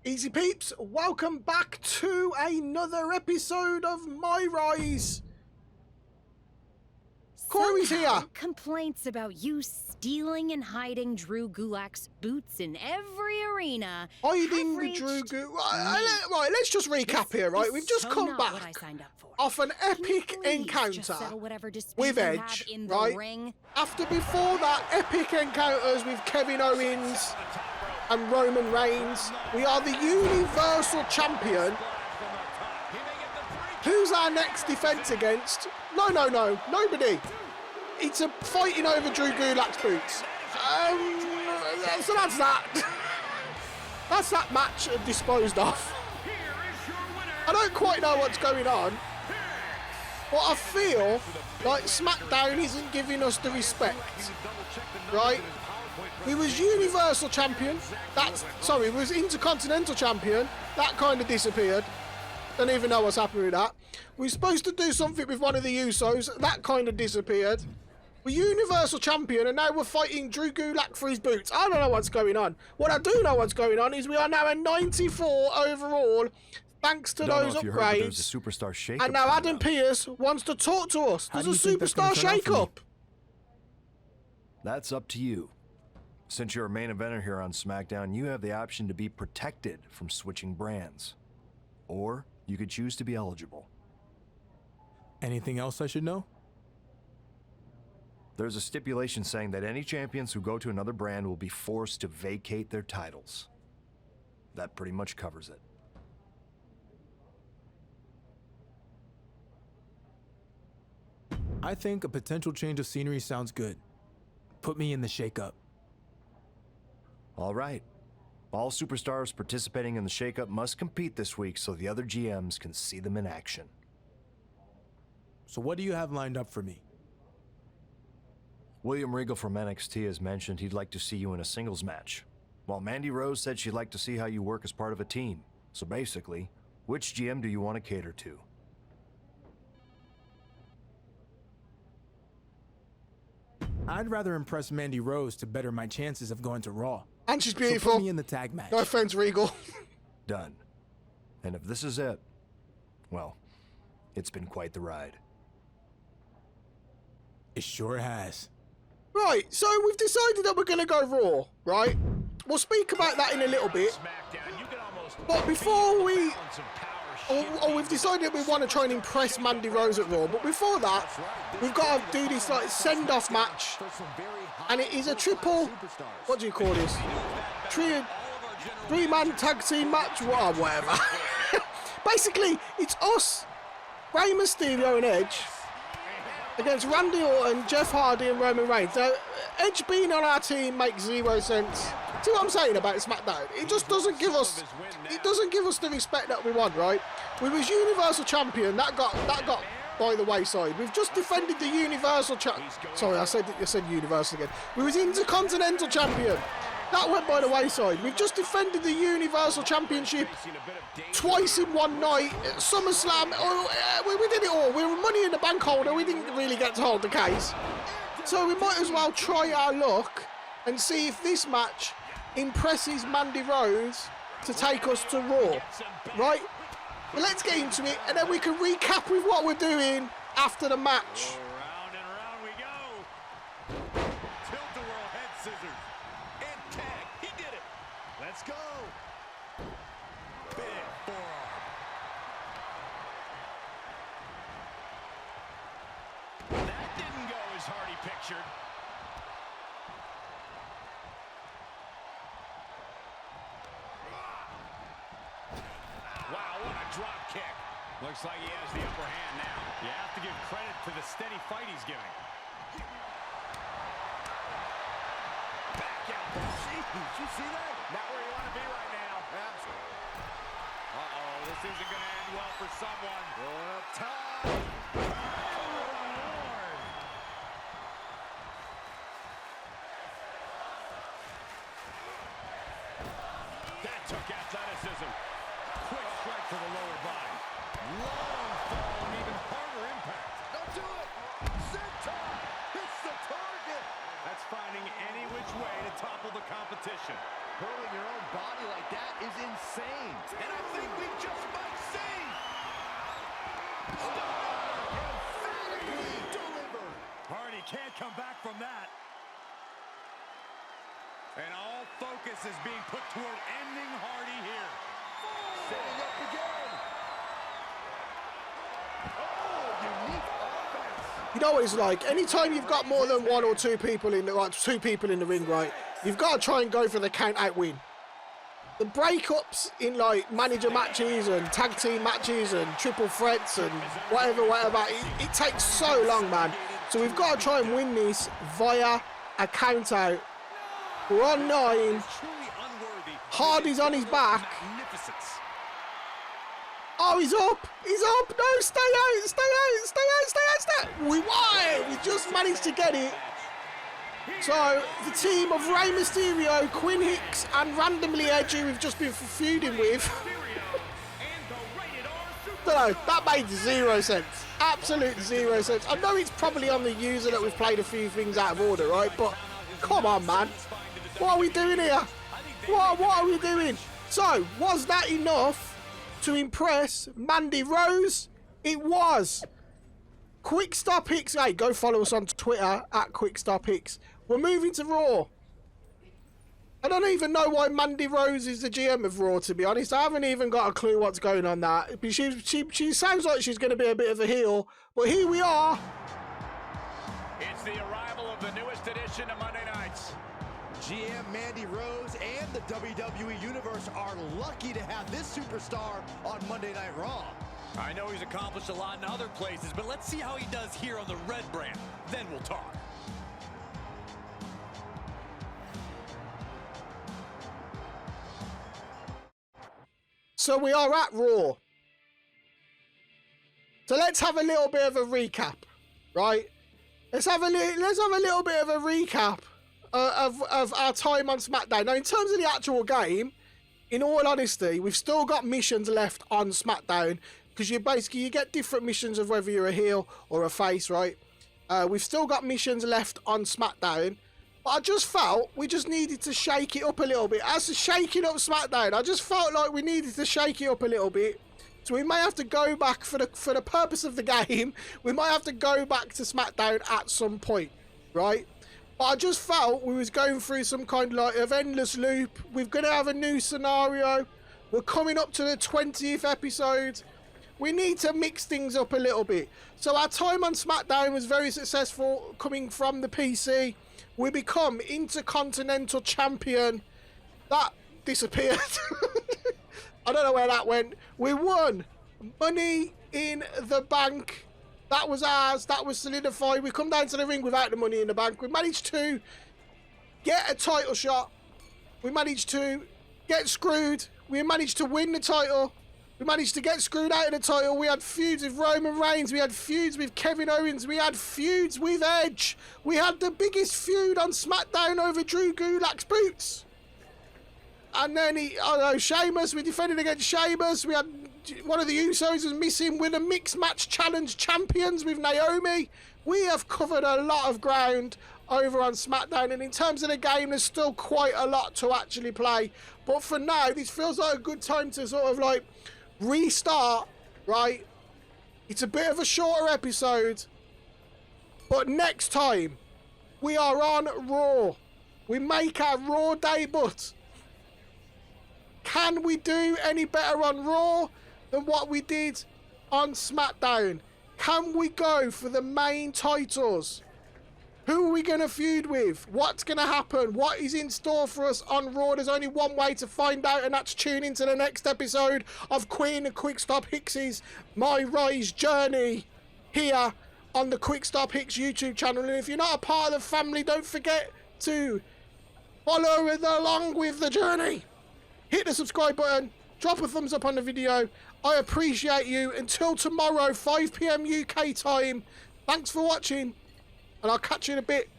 Easy peeps, welcome back to another episode of Myrise. Corey's here. Complaints about you stealing and hiding Drew Gulak's boots in every arena. Hiding Drew Gulak. Right, let's just recap here, right? We've just come back off an epic encounter with Edge, right? After before that, epic encounters with Kevin Owens and Roman Reigns. We are the Universal Champion. Who's our next defense against? No, nobody. It's a fighting over Drew Gulak's boots. So that's that. That's that match disposed of. I don't quite know what's going on, but I feel like SmackDown isn't giving us the respect, right? We was Universal Champion. We was Intercontinental Champion. That kind of disappeared. Don't even know what's happening with that. We were supposed to do something with one of the Usos. That kind of disappeared. We're Universal Champion, and now we're fighting Drew Gulak for his boots. I don't know what's going on. What I do know what's going on is we are now a 94 overall, thanks to those upgrades. Superstar Shakeup, and now Adam Pearce wants to talk to us. There's a Superstar Shakeup. That's up to you. Since you're a main eventer here on SmackDown, you have the option to be protected from switching brands. Or you could choose to be eligible. Anything else I should know? There's a stipulation saying that any champions who go to another brand will be forced to vacate their titles. That pretty much covers it. I think a potential change of scenery sounds good. Put me in the Shakeup. All right. All superstars participating in the Shakeup must compete this week so the other GMs can see them in action. So what do you have lined up for me? William Regal from NXT has mentioned he'd like to see you in a singles match, while Mandy Rose said she'd like to see how you work as part of a team. So basically, which GM do you want to cater to? I'd rather impress Mandy Rose to better my chances of going to Raw. And she's beautiful. So put me in the tag match. No offense, Regal. Done. And if this is it, well, it's been quite the ride. It sure has. Right, so we've decided that we're going to go Raw, right? We'll speak about that in a little bit. But before we... Or we've decided that we want to try and impress Mandy Rose at Raw. But before that, we've got to do this like send-off match. And it is a triple... What do you call this? Three-man tag team match? Whatever. Basically, it's us, Rey Mysterio and Edge, against Randy Orton, Jeff Hardy and Roman Reigns. Now, Edge being on our team makes zero sense. See what I'm saying about SmackDown? It just doesn't give us... It doesn't give us the respect that we want, right? We was Universal Champion. That got by the wayside. We've just defended the Universal Sorry, I said Universal again. We was Intercontinental Champion. That went by the wayside. We've just defended the Universal Championship twice in one night at SummerSlam. We did it all. We were Money in the Bank holder. We didn't really get to hold the case. So we might as well try our luck and see if this match impresses Mandy Rose to take us to Raw, right? But let's get into it, and then we can recap with what we're doing after the match. Round and round we go. Tilt-a-whirl head scissors. And tag. He did it. Let's go. Big forearm. That didn't go as Hardy pictured. Wow, what a drop kick. Looks like he has the upper hand now. You have to give credit to the steady fight he's giving. Back out. Jeez, you see that? Not where you want to be right now. Absolutely. Uh-oh, this isn't going to end well for someone. Time. That took athleticism. Quick strike to the lower body. Long fall and even harder impact. Don't do it. Senton hits the target. That's finding any which way to topple the competition. Hurling your own body like that is insane. And I think we just might see. Emphatically delivered. Hardy can't come back from that. And all focus is being put toward ending Hardy here. Setting up again. Oh, unique offense. You know what it's like? Anytime you've got more than one or two people in the ring, right? You've got to try and go for the count-out win. The breakups in like manager matches and tag team matches and triple threats and whatever, it takes so long, man. So we've got to try and win this via a count-out. We're on 9. Hardy's on his back. Oh, he's up! He's up! No, stay out! Stay out! Stay out! Stay out! Stay out! We won! We just managed to get it. So, the team of Rey Mysterio, Quinn Hicks, and randomly Edge, who we've just been feuding with. Don't know, that made 0 sense. Absolute 0 sense. I know it's probably on the user that we've played a few things out of order, right? But, come on, man. What are we doing here? What are we doing? So, was that enough to impress Mandy Rose? It was. QuickStopHicks. Hey, go follow us on Twitter at QuickStopHicks. We're moving to Raw. I don't even know why Mandy Rose is the GM of Raw, to be honest. I haven't even got a clue what's going on there. She sounds like she's going to be a bit of a heel, but here we are. It's the arrival of the newest edition of Monday Nights. GM Mandy Rose and the WWE Universe are lucky to have this superstar on Monday Night Raw. I know he's accomplished a lot in other places, but let's see how he does here on the red brand. Then we'll talk. So we are at Raw. So let's have a little bit of a recap, right? Let's have a little bit of a recap of our time on SmackDown. Now, in terms of the actual game, in all honesty, we've still got missions left on SmackDown because you get different missions of whether you're a heel or a face, right? We've still got missions left on SmackDown, but I just felt we just needed to shake it up a little bit. As to shaking up SmackDown, I just felt like we needed to shake it up a little bit. So we may have to go back for the purpose of the game. We might have to go back to SmackDown at some point, right? But I just felt we was going through some kind of endless loop. We're going to have a new scenario. We're coming up to the 20th episode. We need to mix things up a little bit. So our time on SmackDown was very successful coming from the PC. We become Intercontinental Champion. That disappeared. I don't know where that went. We won Money in the Bank. That was ours. That was solidified. We come down to the ring without the Money in the Bank. We managed to get a title shot. We managed to get screwed. We managed to win the title. We managed to get screwed out of the title. We had feuds with Roman Reigns. We had feuds with Kevin Owens. We had feuds with Edge. We had the biggest feud on SmackDown over Drew Gulak's boots. And then Sheamus, we defended against Sheamus. We had one of the Usos was missing. We're the Mixed Match Challenge champions with Naomi. We have covered a lot of ground over on SmackDown, and in terms of the game, there's still quite a lot to actually play. But for now, this feels like a good time to sort of like restart, right? It's a bit of a shorter episode, but next time we are on Raw. We make our Raw debut. Can we do any better on Raw than what we did on SmackDown? Can we go for the main titles? Who are we going to feud with? What's going to happen? What is in store for us on Raw? There's only one way to find out, and that's tune into the next episode of Quinn QuickStop Hicks' Myrise journey here on the QuickStop Hicks YouTube channel. And if you're not a part of the family, don't forget to follow along with the journey. Hit the subscribe button. Drop a thumbs up on the video. I appreciate you. Until tomorrow, 5 PM UK time. Thanks for watching, and I'll catch you in a bit.